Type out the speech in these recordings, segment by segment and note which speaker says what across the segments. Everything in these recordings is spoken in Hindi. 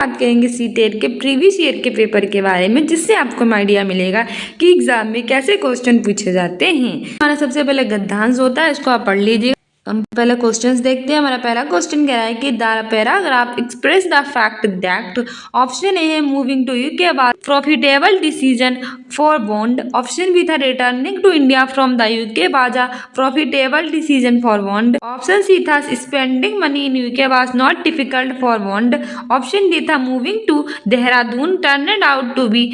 Speaker 1: बात करेंगे सीटेट के प्रीवियस ईयर के पेपर के बारे में, जिससे आपको आइडिया मिलेगा कि एग्जाम में कैसे क्वेश्चन पूछे जाते हैं। हमारा सबसे पहले गद्यांश होता है, इसको आप पढ़ लीजिए। हम पहले क्वेश्चंस देखते हैं। हमारा पहला क्वेश्चन कह रहा है कि the paragraph express the fact that option A है moving to UK about profitable decision for Bond, option B था returning to India from the UK was a profitable decision for Bond, option C था spending money in UK was not difficult for Bond, option D था moving to Dehradun turned out to be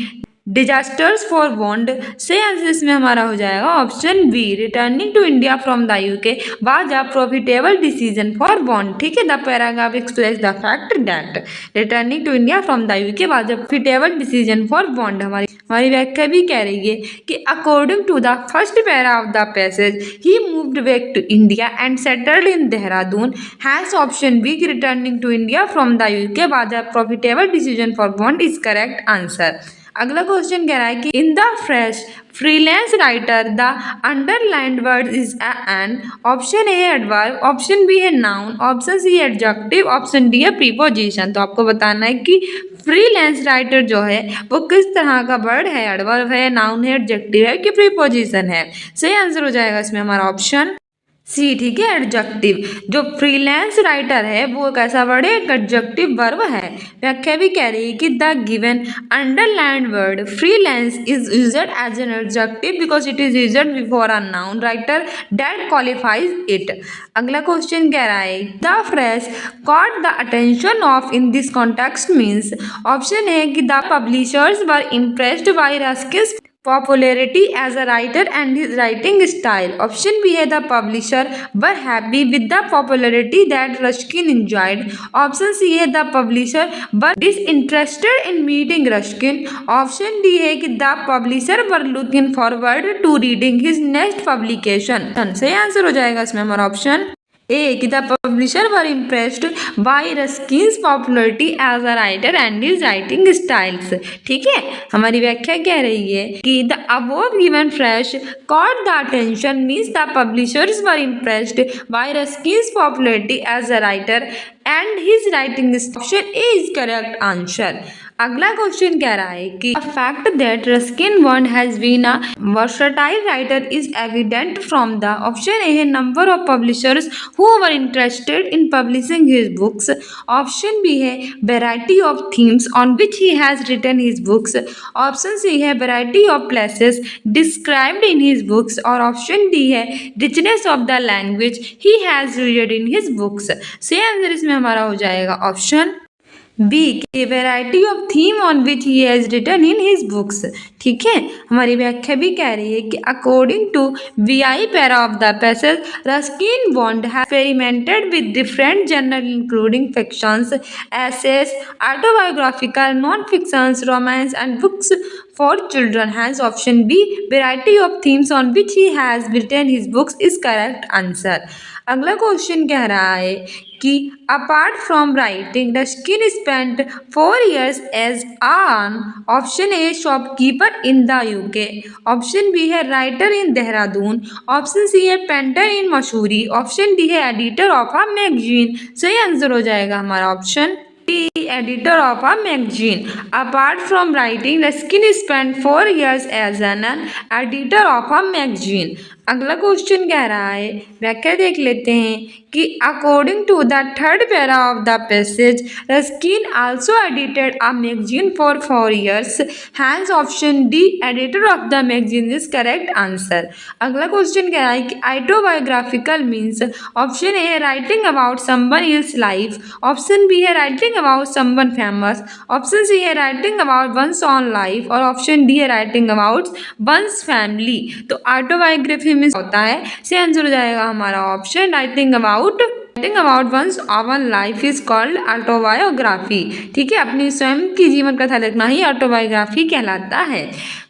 Speaker 1: disasters for Bond. सही आंसर इसमें हमारा हो जाएगा option B, returning to India from the UK was a profitable decision for Bond. ठीक है, the paragraph express the fact that returning to India from the UK was a profitable decision for Bond. हमारी व्याख्या भी कह रही है कि according to the first para of the passage he moved back to India and settled in Dehradun, hence option B returning to India from the UK was a profitable decision for bond is correct answer. अगला क्वेश्चन कह रहा है कि in the fresh freelance writer the underlined word is an, option A है एडवर्ब, ऑप्शन बी है नाउन, ऑप्शन सी है एडजेक्टिव, ऑप्शन डी है प्रीपोजिशन। तो आपको बताना है कि फ्रीलांस राइटर जो है वो किस तरह का वर्ड है, एडवर्ब है, नाउन है, एडजेक्टिव है कि प्रीपोजिशन है। सही आंसर हो जाएगा इसमें हमारा ऑप्शन सी। ठीक है, एडजेक्टिव। जो फ्रीलांस राइटर है वो कैसा वर्ड है, एक एडजेक्टिव वर्ब है। व्याख्या भी कह रही है कि the given underlined word freelance is used as an adjective because it is used before a noun writer that qualifies it. अगला क्वेश्चन कह रहा है the phrase caught the attention of in this context means, option है कि the publishers were impressed by Ruskin's popularity as a writer and his writing style, option B है the publisher were happy with the popularity that Ruskin enjoyed, option C है the publisher were disinterested in meeting Ruskin, option D है कि the publisher were looking forward to reading his next publication। सही आंसर हो जाएगा इसमें हमारा ऑप्शन ए कि the publisher were impressed by Ruskin's popularity as a writer and his writing styles. ठीक है, हमारी व्याख्या कह रही है कि the above given phrase caught the attention means the publishers were impressed by Ruskin's popularity as a writer and his writing. Option A is correct answer. अगला क्वेश्चन कह रहा है कि fact that Ruskin Bond has been a versatile writer is evident from the, option A है number of publishers who were interested in publishing his books, option B है variety of themes on which he has written his books, option C है variety of places described in his books, और ऑप्शन डी है richness of the language he has used in his books. सही आंसर इसमें हमारा हो जाएगा ऑप्शन बी की variety of theme on which he has written in his books. ठीक है, हमारी व्याख्या भी कह रही है कि according to VI. Para of the passage Ruskin Bond has experimented with different genres including fictions, essays, autobiographical, non fictions, romance and books for children, has option B variety of themes on which he has written his books is correct answer. अगला क्वेश्चन कह रहा है कि apart from writing Ruskin spent 4 years as an, option A shopkeeper in the UK, option B है writer in Dehradun, option C है painter in Mussoorie, option D है एडिटर ऑफ अ मैगजीन। सही आंसर हो जाएगा हमारा option editor of a magazine. Apart from writing, Ruskin spent 4 years as an editor of a magazine. अगला क्वेश्चन कह रहा है, व्याख्या देख लेते हैं कि according to the third para of the passage Ruskin also edited a magazine for 4 years, hence option D editor of the magazine is correct answer. अगला क्वेश्चन कह रहा है कि ऑटोबायोग्राफिकल मीन्स, ऑप्शन ए है writing about someone else life, option B है writing about someone famous, option C है writing about one's own life, और ऑप्शन डी है राइटिंग अबाउट वंस फैमिली। तो ऑटोबायोग्राफी में होता है, से आंसर हो जाएगा हमारा option writing about one's own life is called autobiography. ठीक है, अपनी स्वयं की जीवन कथा लिखना ही ऑटोबायोग्राफी कहलाता है।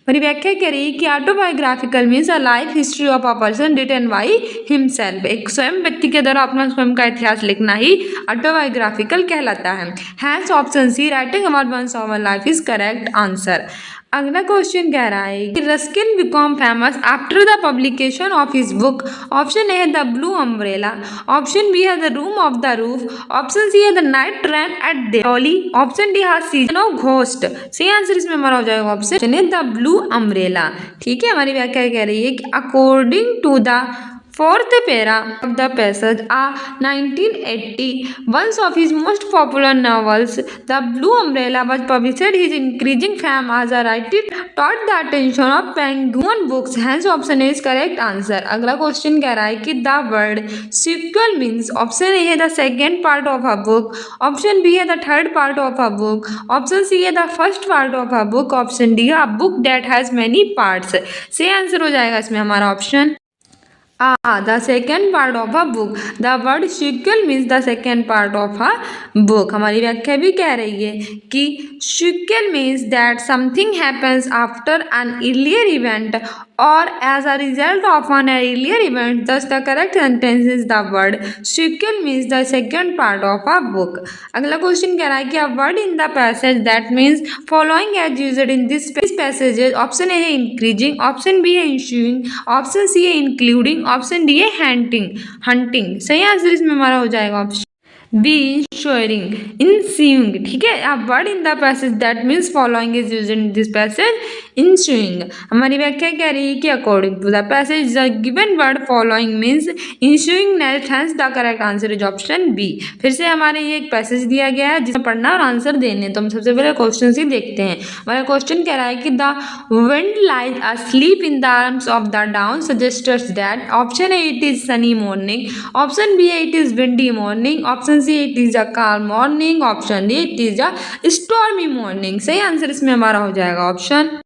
Speaker 1: मेरी व्याख्या कह रही है कि autobiographical means a life history of a person written by himself. एक स्वयं व्यक्ति के द्वारा अपना स्वयं का इतिहास लिखना ही ऑटोबायोग्राफिकल कहलाता है। Hence option C writing about one's own life is correct answer. अगला क्वेश्चन कह रहा है कि Ruskin became famous after the publication of his book. Option A है the blue umbrella, option B है the room of the roof, option C है the night train at Delhi, option D है सीजन ऑफ घोस्ट। सही आंसर इसमें हमारा हो जाएगा option A the blue umbrella. ठीक है, हमारी व्याख्या कह रही है कि according to the fourth para of the passage, 1980, one of his most popular novels, The Blue Umbrella, was published. His increasing fame as a writer caught the attention of Penguin Books. Hence, option A is correct answer. अगला क्वेश्चन कह रहा है कि the word sequel means option A है the second part of a book, option B है the third part of a book, option C है the first part of a book, option D है a book that has many parts. सही आंसर हो जाएगा इसमें हमारा option the second part of a book. The word sequel means the second part of a book. हमारी व्याख्या भी कह रही है कि sequel means that something happens after an earlier event or as a result of an earlier event. Thus the correct sentence is the word sequel means the second part of a book. अगला क्वेश्चन कह रहा है कि a word in the passage that means following as used in this passage. Option A है increasing, ऑप्शन बी है ensuing, ऑप्शन सी है including, ऑप्शन डी है हंटिंग। सही आंसर इसमें हमारा हो जाएगा ऑप्शन बी इंश्योरिंग इंस्यूइंग। ठीक है, a word in the passage that means following is used in this passage ensuing. हमारी व्याख्या कह रही है कि according to the passage the given word following means ensuing next, hence the correct answer is option B. फिर से हमारे ये एक पैसेज दिया गया है जिसमें पढ़ना और आंसर देने। तो हम सबसे पहले क्वेश्चन ही देखते हैं। हमारा क्वेश्चन कह रहा है कि the wind lies asleep in the arms of the dawn suggests that option A it is sunny morning, option B it is windy morning, option C it is a calm morning, option D it is a stormy morning। सही आंसर इसमें हमारा हो जाएगा option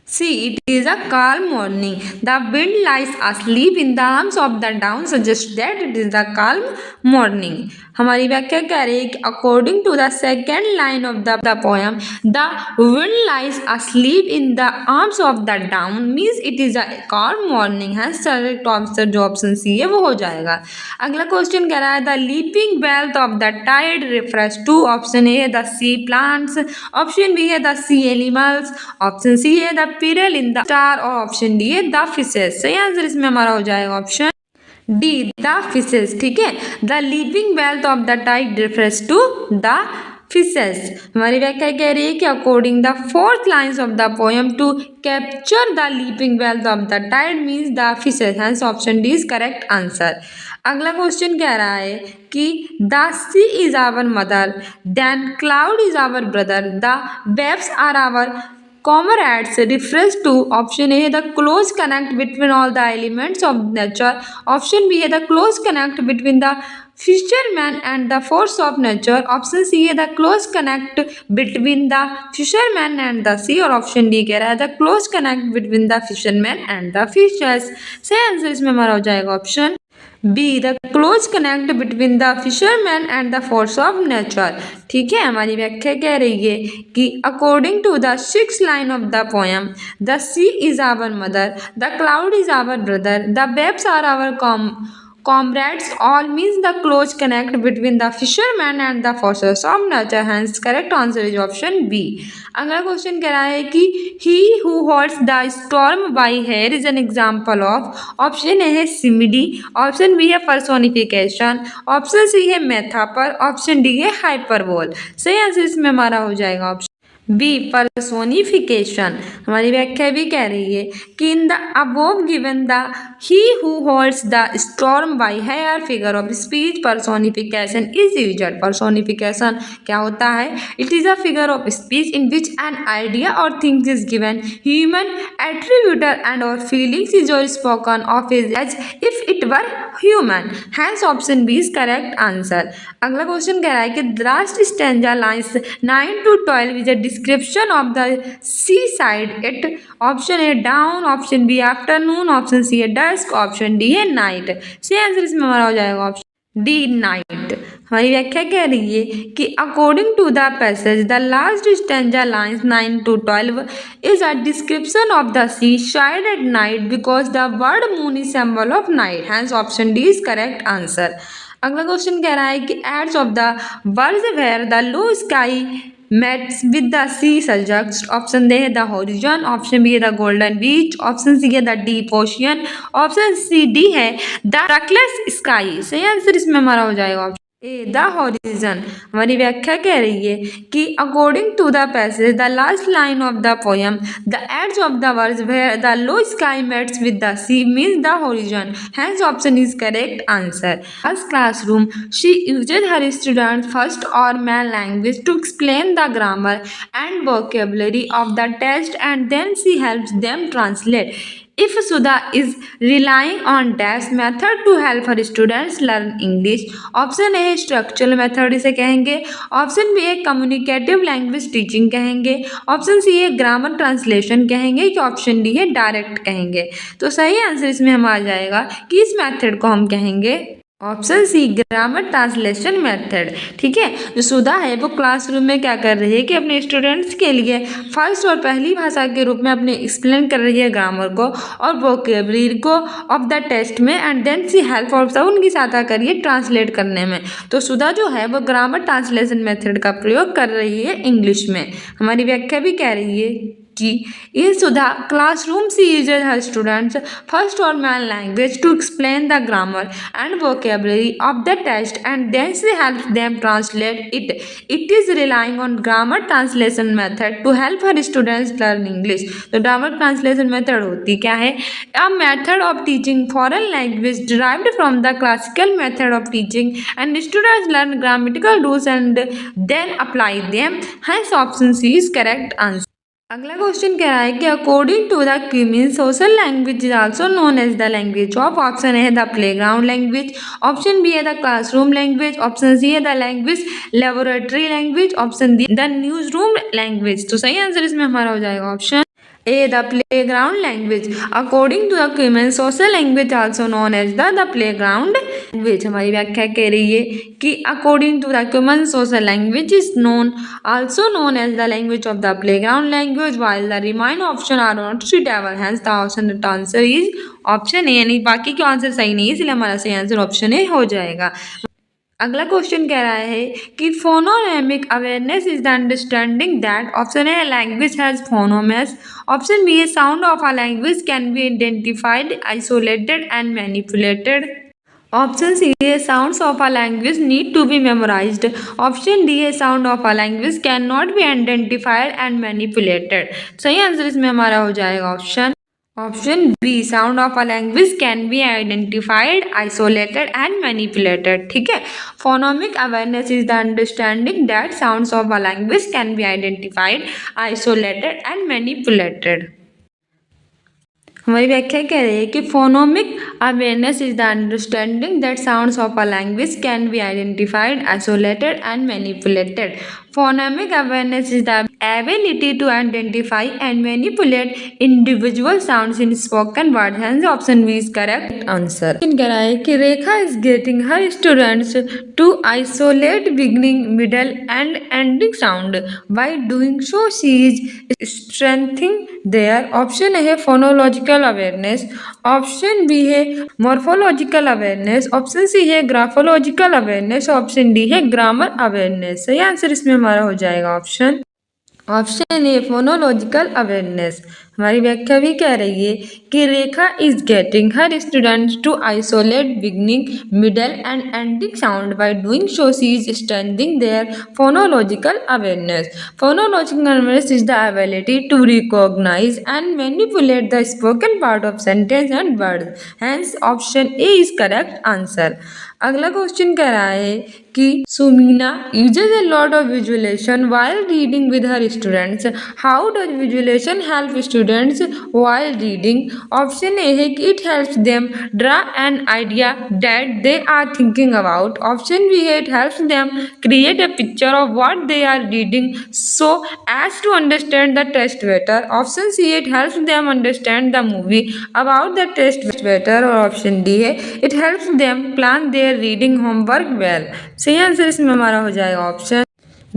Speaker 1: C it is a calm morning. The wind lies asleep in the arms of the dawn suggests that it is the calm morning। हमारी व्याख्या कह रही है कि according to the second line of the poem the wind lies asleep in the arms of the dawn means it is a calm morning है। करेक्ट आंसर जो ऑप्शन सी है वो हो जाएगा। अगला क्वेश्चन कह रहा है the leaping wealth of the tide refers to. Option A है the sea plants, option B है the sea animals, option C है the pearl in the star और ऑप्शन डी है द फिशेस। सही आंसर इसमें हमारा हो जाएगा ऑप्शन डी द फिशेस। ठीक है, the leaping wealth of the tide refers to the fishes. हमारी व्याख्या कह रही है कि according the fourth lines of the poem to capture the leaping wealth of the tide means the fishes, hence option D is correct answer. अगला क्वेश्चन कह रहा है कि the sea is our mother then cloud is our brother the waves are our comrades refers to option A है the close connect between all the elements of nature, option B है the close connect between the fisherman and the force of nature, option C है the close connect between the fisherman and the sea और option D कह रहा है the close connect between the fisherman and the fishes। सही आंसर इसमें हमारा हो जाएगा option B the close connect between the fisherman and the force of nature. ठीक है, हमारी व्याख्या कह रही है कि according to the six line of the poem the sea is our mother, the cloud is our brother, the waves are our comrades all means the close connect between the fisherman and the forces of nature, hence correct answer is option B। अगला क्वेश्चन कह रहा है कि he who holds the storm by hair is an example of। Option A है सिमिडी, ऑप्शन बी है पर्सोनिफिकेशन, ऑप्शन सी है मेथापर, ऑप्शन डी है हाइपरबोल। सही आंसर इसमें हमारा हो जाएगा ऑप्शन बी पर्सोनिफिकेशन। हमारी व्याख्या भी कह रही है कि in the above given the he who holds the storm by hair figure of speech personification is used. Personification क्या होता है? It is a figure of speech in which an idea और things is given human attributes and और फीलिंग्स इज और spoken of is as if it were human, hence option B is correct answer. अगला क्वेश्चन कह रहा है कि the last stanza lines 9 to 12 is a description of the seaside at option A down, option B afternoon, option C है dusk, option D है night। सही आंसर इसमें हमारा हो जाएगा ऑप्शन डी नाइट। हमारी व्याख्या कह रही है कि according to the passage the last stanza lines 9 to 12 is a description of the seaside at night because the word moon is symbol of night, hence option D is correct answer. अगला क्वेश्चन कह रहा है कि ends of the words where the low sky mates with the sea subject, option A है द हॉरिजन, ऑप्शन बी है the golden beach, option C है the deep ocean, option C D है द ट्रैकलेस स्काई। सही आंसर इसमें हमारा हो जाएगा ए द हॉरिजन। हमारी व्याख्या कह रही है कि according to the passage the last line of the poem the ends of the words where the low sky mates with the sea means the horizon, hence option is correct answer. As classroom, she uses her students' first or main language to explain the grammar and vocabulary of the text and then she helps them translate. If Sudha is relying on dash method to help her students learn English, option A structural method इसे कहेंगे, ऑप्शन बी है कम्युनिकेटिव लैंग्वेज टीचिंग कहेंगे, ऑप्शन सी है ग्रामर ट्रांसलेशन कहेंगे कि ऑप्शन डी है डायरेक्ट कहेंगे। तो सही आंसर इसमें हम आ जाएगा कि इस मेथड को हम कहेंगे option C grammar translation method. ठीक है, जो सुधा है वो क्लासरूम में क्या कर रही है कि अपने स्टूडेंट्स के लिए फर्स्ट और पहली भाषा के रूप में अपने एक्सप्लेन कर रही है ग्रामर को और वोकेबलरी को ऑफ द टेस्ट में एंड देन सी हेल्प और सब उनकी सहायता करिए ट्रांसलेट करने में। तो सुधा जो है वो ग्रामर ट्रांसलेशन मेथड का प्रयोग कर रही है इंग्लिश में। हमारी व्याख्या भी कह रही है कि in Sudha classroom she uses her students first or main language to explain the grammar and vocabulary of the text and then she helps them translate it. It is relying on grammar translation method to help her students learn English. तो grammar translation method होती क्या है? A method of teaching foreign language derived from the classical method of teaching and students learn grammatical rules and then apply them. Hence option C is correct answer. अगला क्वेश्चन कह रहा है कि according to the Cummins social language is also known as the language of, option A है the playground language, option B है the classroom language, option C है the language laboratory language, option D the news room language. तो सही आंसर इसमें हमारा हो जाएगा option A the playground language. According to the cumin social language also known as the playground language. हमारी व्याख्या कह रही है कि according to the cumin social language is known also known as the language of the playground language while the remaining option are not suitable, hence the option answer is option A. यानी बाकी के आंसर सही नहीं है इसलिए हमारा सही आंसर ऑप्शन ए हो जाएगा। अगला क्वेश्चन कह रहा है कि phonemic awareness is the understanding that, option A language has phonemes, option B a sound of a language can be identified isolated and manipulated, option C a sounds of a language need to be memorised, option D a sound of a language can not be identified and manipulated. सही आंसर इसमें हमारा हो जाएगा option B sound of a language can be identified isolated and manipulated. ठीक है, phonemic awareness is the understanding that sounds of a language can be identified isolated and manipulated. हमारी व्याख्या कह रही है कि phonemic awareness is the understanding that sounds of a language can be identified isolated and manipulated. Phonemic awareness is the ability to identify and manipulate individual sounds in spoken words. Hence, option B is correct answer. कह रहा है कि रेखा is getting her students to isolate beginning, middle and ending sound. By doing so, she is strengthening their option A है phonological awareness, option B है morphological awareness, option C है graphological awareness, option D है grammar awareness। सही आंसर इसमें हमारा हो जाएगा ऑप्शन ए फोनोलॉजिकल अवेयरनेस। हमारी व्याख्या भी कह रही है कि Rekha is getting her students to isolate beginning, middle and ending sound. By doing so she is strengthening their phonological awareness. Phonological awareness is the ability to recognise and manipulate the spoken part of sentence and words. Hence option A is correct answer. अगला क्वेश्चन कह रहा है कि Sumina uses a lot of visualization while reading with her students. How does visualization help students students while reading. Option A है कि it helps them draw an idea that they are thinking about. Option B है it helps them create a picture of what they are reading so as to understand the text better. Option C है it helps them understand the movie about the text better. और ऑप्शन डी है it helps them plan their reading homework well. सही आंसर इसमें हमारा हो जाएगा option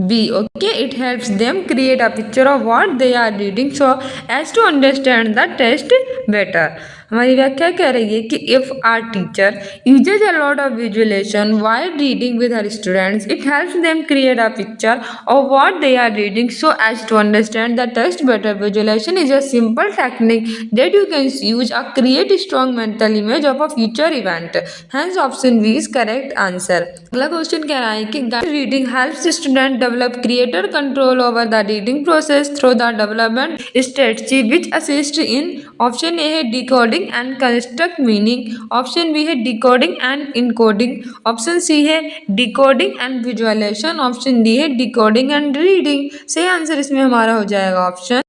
Speaker 1: B. Okay, it helps them create a picture of what they are reading so as to understand the text better. हमारी व्याख्या कह रही है कि if our teacher uses a lot of visualization while reading with her students, it helps them create a picture of what they are reading so as to understand the text better. Visualization is a simple technique that you can use to create a strong mental image of a future event. Hence, option B is correct answer. अगला क्वेश्चन कह रहा है कि guided reading helps students develop greater control over the reading process through the development strategy which assist in. Option A है decoding and construct meaning. Option B है decoding and encoding. Option C है decoding and visualization. Option D है decoding and reading. सही आंसर इसमें हमारा हो जाएगा option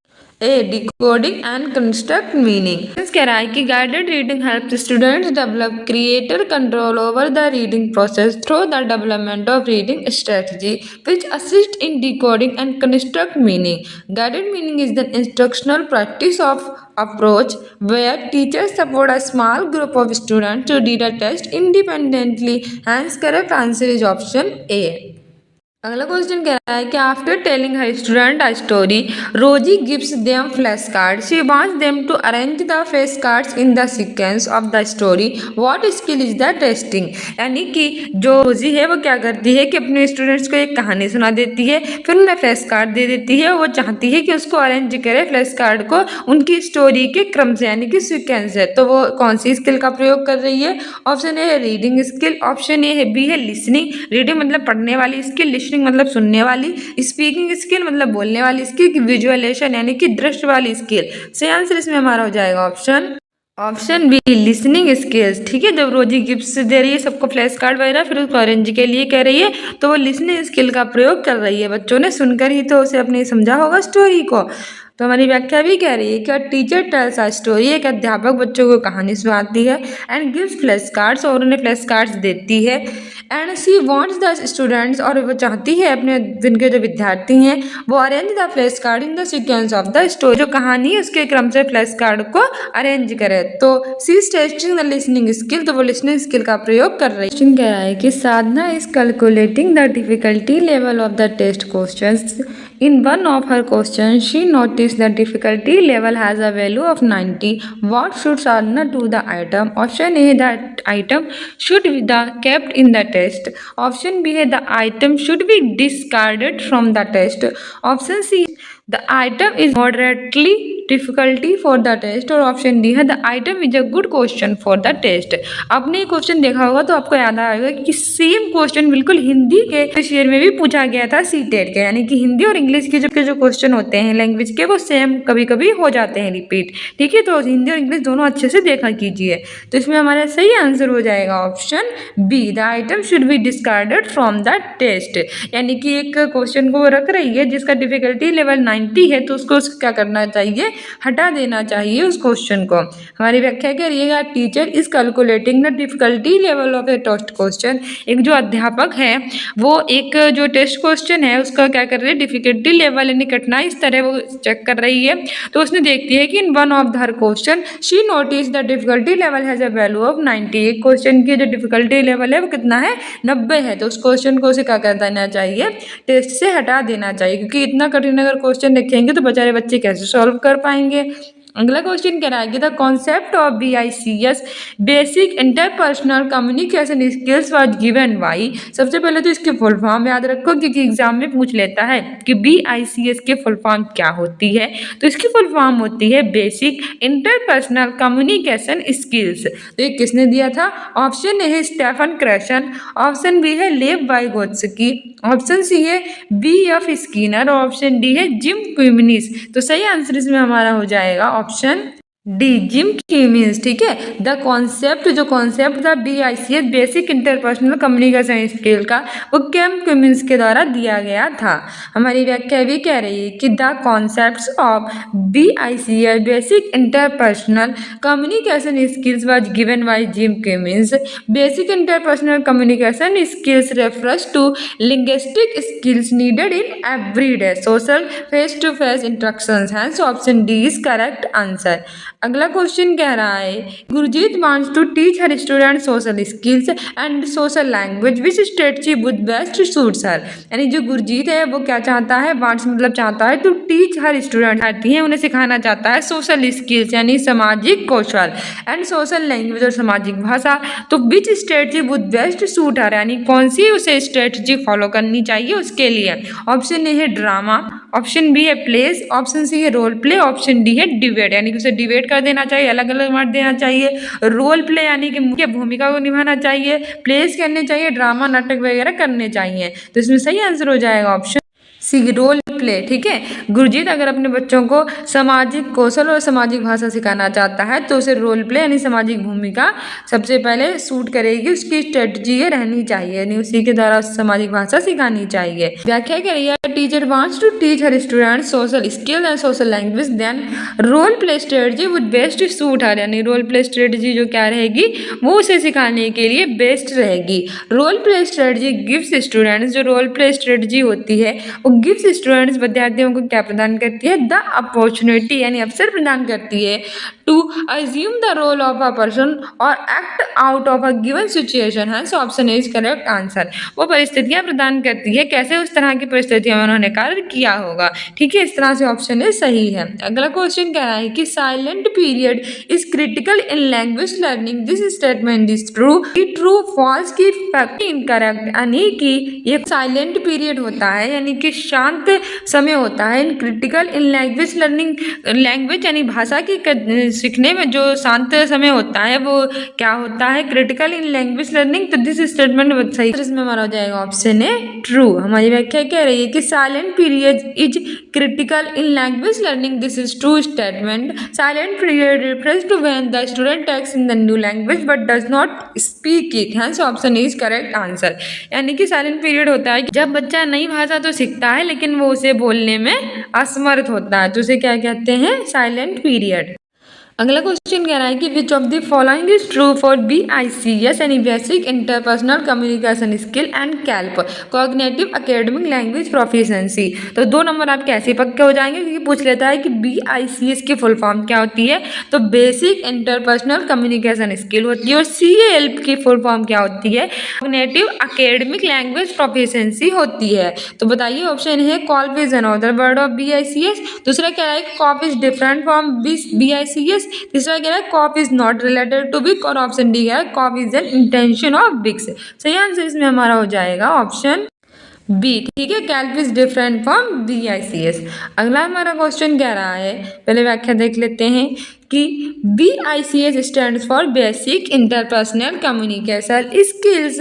Speaker 1: A decoding and construct meaning. कह रहा है कि guided reading help students develop greater control over the reading process through the development of reading strategy which assist in decoding and construct meaning. Guided meaning is the instructional practice of approach where teachers support a small group of students to read a text independently. Hence correct answer is option A. अगला क्वेश्चन कह रहा है कि after telling her student a story Rosie gives them flash card. She wants them to arrange the flash cards in the sequence of the story. What skill is the testing. यानी कि जो रोजी है वो क्या करती है कि अपने स्टूडेंट्स को एक कहानी सुना देती है, फिर उन्हें फ्लैश कार्ड दे देती है. वो चाहती है कि उसको अरेंज करे फ्लैश कार्ड को उनकी स्टोरी के क्रम से यानी कि सीक्वेंस है. तो वो कौन सी स्किल का प्रयोग कर रही है. ऑप्शन ए है रीडिंग स्किल. ऑप्शन ए है बी है लिसनिंग. रीडिंग मतलब पढ़ने वाली स्किल, लिसनिंग मतलब सुनने वाली, स्पीकिंग स्किल मतलब बोलने वाली स्किल, विजुअलाइजेशन यानी कि दृश्य वाली स्किल. सही आंसर इसमें हमारा हो जाएगा ऑप्शन बी लिसनिंग स्किल्स. ठीक है, जब रोजी गिफ्ट्स दे रही है सबको फ्लैश कार्ड वगैरह, फिर उसको अरेंज के लिए कह रही है तो वो लिसनिंग स्किल का प्रयोग कर रही है. बच्चों ने सुनकर ही तो उसे अपने समझा होगा स्टोरी को. तो हमारी व्याख्या भी कह रही है कि टीचर टेल्स अ स्टोरी. एक अध्यापक बच्चों को कहानी सुनाती है एंड गिव्स फ्लैश कार्ड्स और उन्हें फ्लैश कार्ड्स देती है. And C wants the students और वो चाहती है अपने जिनके जो विद्यार्थी हैं वो arrange the flash card in the sequence of the story. जो कहानी है उसके क्रम से फ्लैश कार्ड को अरेंज करे. तो she is testing the listening skill. तो वो लिसनिंग स्किल का प्रयोग कर रही है. कह रहा है कि Sadhana is calculating the difficulty level of the test questions. In one of her questions, she noticed the difficulty level has a value of 90. What should Sadhana do the item? Option A, the item should be kept in the test. Option B, the item should be discarded from the test. Option C, the item is moderately difficulty for the test. और ऑप्शन डी है the item is a good question for the test. आपने ये क्वेश्चन देखा होगा तो आपको याद आएगा कि सेम क्वेश्चन बिल्कुल हिंदी के शेयर में भी पूछा गया था सीटेट के. यानी कि हिंदी और इंग्लिश के जो क्वेश्चन होते हैं लैंग्वेज के वो सेम कभी कभी हो जाते हैं रिपीट. ठीक है, तो हिंदी और इंग्लिश दोनों अच्छे से देखा कीजिए. तो इसमें हमारा सही आंसर हो जाएगा option B the item should be discarded from the test. यानी कि एक क्वेश्चन को वो रख रही है जिसका डिफिकल्टी लेवल 90 है तो उसको क्या करना चाहिए, हटा देना चाहिए उस क्वेश्चन को. हमारी व्याख्या क्या रहिएगा teacher is calculating the difficulty level of a test question. एक जो अध्यापक है वो एक जो टेस्ट क्वेश्चन है उसका क्या कर रही है डिफिकल्टी लेवल यानी कठिनाई इस तरह वो चेक कर रही है. तो उसने देखती है कि in one of her question she notice the difficulty level has a value of 90. एक क्वेश्चन की जो डिफिकल्टी लेवल है वो कितना है 90 है. तो उस क्वेश्चन को उसे क्या कर देना चाहिए टेस्ट से हटा देना चाहिए क्योंकि इतना कठिन अगर क्वेश्चन देखेंगे तो बेचारे बच्चे कैसे सॉल्व कर पाएंगे. अगला क्वेश्चन कह रहा है कि the concept of BICS basic interpersonal communication skills was given bye. सबसे पहले तो इसके फुल फॉर्म याद रखो क्योंकि एग्जाम में पूछ लेता है कि BICS के फुल फॉर्म क्या होती है. तो इसकी फुल फॉर्म होती है बेसिक इंटरपर्सनल कम्युनिकेशन स्किल्स. तो ये किसने दिया था. ऑप्शन ए है स्टेफन क्रैशन. ऑप्शन बी है लेव वाइगोत्स्की. ऑप्शन सी है BF स्किनर. ऑप्शन डी है जिम क्यूमिनिस. तो सही आंसर इसमें हमारा हो जाएगा ऑप्शन डी जिम मीन्स, ठीक है। द कॉन्सेप्ट, जो कॉन्सेप्ट था BICS basic interpersonal communication skill का, वो कैम क्यूमिंस के द्वारा दिया गया था। हमारी व्याख्या भी कह रही है कि the concepts of BICS basic interpersonal communication skills was given by Jim Cummins. Basic interpersonal communication skills refers to linguistic skills needed in everyday social face to face interactions. Hence option D is correct answer. अगला क्वेश्चन कह रहा है Gurjeet wants to teach her student social skills and social language which strategy would best suits her. यानी जो गुरजीत है वो क्या चाहता है, वांट्स मतलब चाहता है, टू टीच हर स्टूडेंट आती है उन्हें सिखाना चाहता है सोशल स्किल्स यानी सामाजिक कौशल एंड सोशल लैंग्वेज और सामाजिक भाषा। तो विच strategy would best suit her, यानी कौन सी उसे स्ट्रेटजी फॉलो करनी चाहिए उसके लिए। ऑप्शन ए है ड्रामा, ऑप्शन बी है प्लेस, ऑप्शन सी है रोल प्ले, ऑप्शन डी है डिबेट, यानी कि उसे डिबेट कर देना चाहिए, अलग अलग वर्ड देना चाहिए। रोल प्ले यानी कि मुख्य भूमिका को निभाना चाहिए, प्लेस करने चाहिए, ड्रामा नाटक वगैरह करने चाहिए। तो इसमें सही आंसर हो जाएगा ऑप्शन सी रोल प्ले, ठीक है। गुरजीत अगर अपने बच्चों को सामाजिक कौशल और सामाजिक भाषा सिखाना चाहता है तो उसे रोल प्ले यानी सामाजिक भूमिका सबसे पहले सूट करेगी, उसकी स्ट्रेटजी ये रहनी चाहिए, यानी उसी के द्वारा सामाजिक भाषा सिखानी चाहिए। व्याख्या करिए teacher wants to teach her student social skill and social language then role play strategy would best suit her, यानी रोल प्ले स्ट्रेटजी जो क्या रहेगी वो उसे सिखाने के लिए बेस्ट रहेगी। Role play strategy gives students, जो रोल प्ले स्ट्रेटजी होती है वो गिव्स स्टूडेंट्स विद्यार्थियों को क्या प्रदान करती है, द अपॉर्चुनिटी यानी अवसर प्रदान करती है to assume the role of a person और act out of a given situation. है ऑप्शन इज करेक्ट आंसर। वो परिस्थितियां प्रदान करती है, कैसे उस तरह की परिस्थितियों में उन्होंने कार्य किया होगा, ठीक है। इस तरह से ऑप्शन इज सही है। अगला क्वेश्चन कह रहा है कि silent period is critical in language learning, this statement is true, की ट्रू फॉल्स की फैक्ट इनकरेक्ट, यानी कि ये साइलेंट पीरियड होता है यानी कि शांत समय होता है in critical in language learning, language यानी भाषा की सीखने में जो शांत समय होता है वो क्या होता है, क्रिटिकल इन लैंग्वेज लर्निंग। तो दिस स्टेटमेंट सही, इसमें हमारा हो जाएगा ऑप्शन ए ट्रू। हमारी व्याख्या कह रही है कि silent period is critical in language learning, this is true statement. Silent period refers to when the student takes in the new language but does not speak it, hence option is correct answer। यानी कि साइलेंट पीरियड होता है जब बच्चा नई भाषा तो सीखता है लेकिन वो उसे बोलने में असमर्थ होता है, तो उसे क्या कहते हैं, साइलेंट पीरियड। अगला क्वेश्चन कह रहा है कि which of the following is true for BICS यानी basic interpersonal communication skill and kelp cognitive academic language proficiency. तो 2 नंबर आप कैसे पक्के हो जाएंगे, क्योंकि पूछ लेता है कि BICS की फुल फॉर्म क्या होती है, तो बेसिक इंटरपर्सनल कम्युनिकेशन स्किल होती है, और CALP की फुल फॉर्म क्या होती है, कॉग्निटिव एकेडमिक लैंग्वेज प्रोफिशिएंसी होती है। तो बताइए ऑप्शन है CALP is another word of BICS, दूसरा क्या है कॉप इज डिफरेंट फ्रॉम BICS, तीसरा क्या है कॉप is not related to BICS, और ऑप्शन डी है कॉप is an intention of BICS. सही आंसर इसमें हमारा हो जाएगा ऑप्शन बी, ठीक है, kelp is different from BICS। अगला हमारा क्वेश्चन कह रहा है, पहले व्याख्या देख लेते हैं कि BICS stands for basic interpersonal communication skills,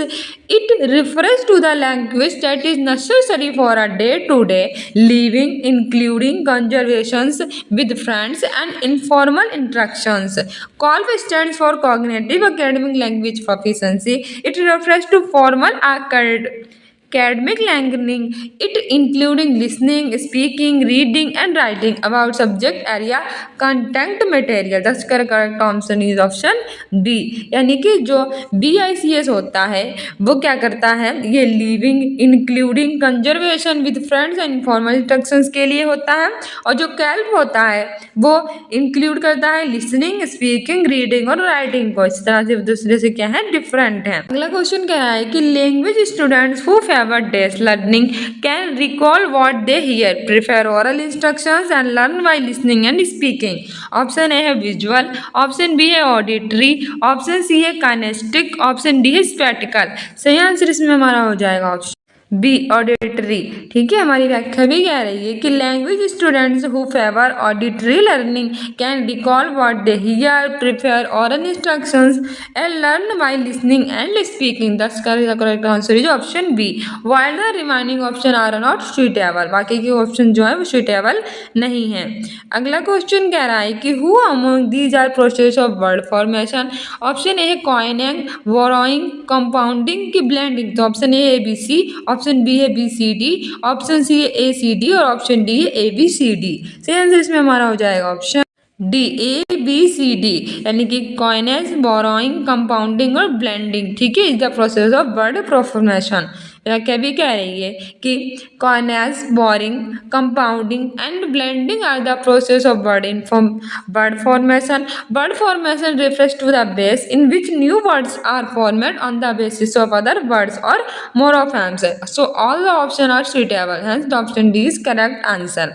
Speaker 1: it refers to the language that is necessary for a day to day living including conversations with friends and informal interactions. COLP stands for cognitive academic language proficiency. It refers to formal academic learning, it including listening, speaking, reading and writing about subject area content material. Thus correct option is option D। यानी कि जो BICS होता है वो क्या करता है, ये living including conservation with friends and informal instructions के लिए होता है, और जो कैल्प होता है वो इंक्लूड करता है लिसनिंग, स्पीकिंग, रीडिंग और राइटिंग को। इस तरह से दूसरे से क्या है, डिफरेंट है। अगला क्वेश्चन कह रहा है कि language students who favour desk learning can recall what they here, prefer oral instructions and learn by listening and speaking. Option A है विजुअल, ऑप्शन बी है ऑडिटरी, ऑप्शन सी है काइनेस्टिक, ऑप्शन डी है स्पैटिकल। सही आंसर इसमें हमारा हो जाएगा ऑप्शन बी ऑडिटरी। ठीक है, हमारी व्याख्या भी कह रही है कि language students who favour auditory learning can recall what they hear, prefer aural instructions and learn by listening and speaking. दस का correct answer is option B, while the remaining option are not suitable. बाकी के ऑप्शन जो है वो सुइटेबल नहीं है। अगला क्वेश्चन कह रहा है कि who among these are process of word formation. Option A है कॉइनिंग, बोरोइंग, कंपाउंडिंग की ब्लेंडिंग। तो ऑप्शन ए है ABC, ऑप्शन बी है BCD, ऑप्शन सी है ACD और ऑप्शन डी है ABCD। सही आंसर इसमें हमारा हो जाएगा ऑप्शन डी ABCD, यानी कि कॉइनेज, बोरोइंग, कंपाउंडिंग और ब्लेंडिंग। ठीक है, is the process of word formation. व्याख्या भी कह रही है कि coinage, boring, compounding and blending are the process of word formation. Word formation refers to the base in which new words are formed on the basis of other words or morphemes. So all the options are suitable. Hence the option D is correct answer.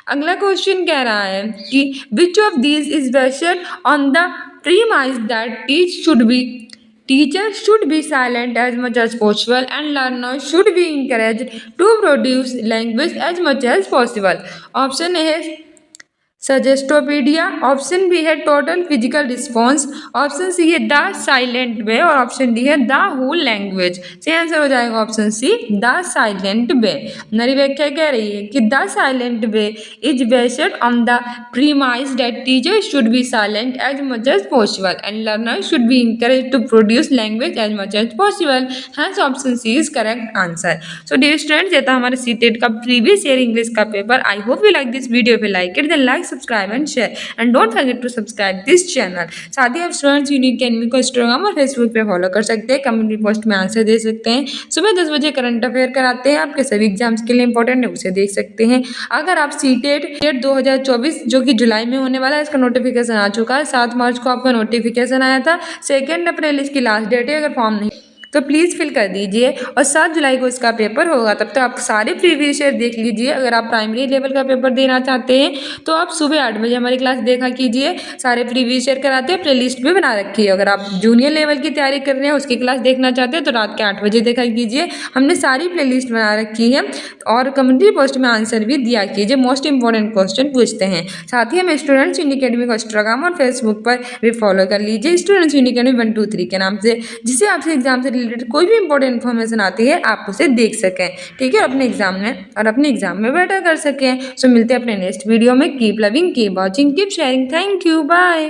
Speaker 1: अगला क्वेश्चन कह रहा है कि which of these is based on the premise that teachers should be silent as much as possible and learners should be encouraged to produce language as much as possible. Option A है सजेस्टोपीडिया, ऑप्शन बी है total physical response, option C है द साइलेंट वे और ऑप्शन डी है द होल लैंग्वेज। सही आंसर हो जाएगा option C, the silent way. मेरी व्याख्या कह रही है कि the silent way is based on the premise that teacher should be silent as much as possible and learner should be encourage to produce language as much as possible. Hence option C is correct answer. So dear students, ये था हमारे सीटेट का प्रीवियस ईयर इंग्लिश का paper. I hope you like this video. if you like it then like, subscribe and share and don't forget to subscribe this channel. साथ ही आप स्टूडेंट्स यूनिक अकेडमी को इंस्टाग्राम और फेसबुक पे फॉलो कर सकते हैं, कम्युनिटी पोस्ट में आंसर दे सकते हैं। सुबह 10 बजे करंट अफेयर कराते हैं, आपके सभी एग्जाम्स के लिए इंपॉर्टेंट है, उसे देख सकते हैं। अगर आप सीटेट 2024 जो कि जुलाई में होने वाला है, इसका नोटिफिकेशन आ चुका है। 7 मार्च को आपका नोटिफिकेशन आया था, 2 अप्रैल इसकी लास्ट डेट है। अगर फॉर्म नहीं तो प्लीज़ फिल कर दीजिए और 7 जुलाई को इसका पेपर होगा। तब तक आप सारे प्रीवियस ईयर देख लीजिए। अगर आप प्राइमरी लेवल का पेपर देना चाहते हैं तो आप सुबह 8 बजे हमारी क्लास देखा कीजिए, सारे प्रीवियस ईयर कराते हैं, प्लेलिस्ट भी बना रखी है। अगर आप जूनियर लेवल की तैयारी कर रहे हैं, उसकी क्लास देखना चाहते हैं तो रात के 8 बजे देखा कीजिए, हमने सारी प्लेलिस्ट बना रखी है और कम्युनिटी पोस्ट में आंसर भी दिया कीजिए, मोस्ट इंपॉर्टेंट क्वेश्चन पूछते हैं। साथ ही हमें स्टूडेंट्स यूनिक अकेडमी को इंस्टाग्राम और फेसबुक पर भी फॉलो कर लीजिए, स्टूडेंट्स यूनिक अकेडमी 1 2 3 के नाम से, जिससे आपसे एग्जाम से कोई भी इंपॉर्टेंट इन्फॉर्मेशन आती है आप उसे देख सकें। ठीक है, अपने एग्जाम में बेटर कर सकें। सो मिलते हैं अपने नेक्स्ट वीडियो में। Keep loving, keep watching, keep sharing. Thank you, bye.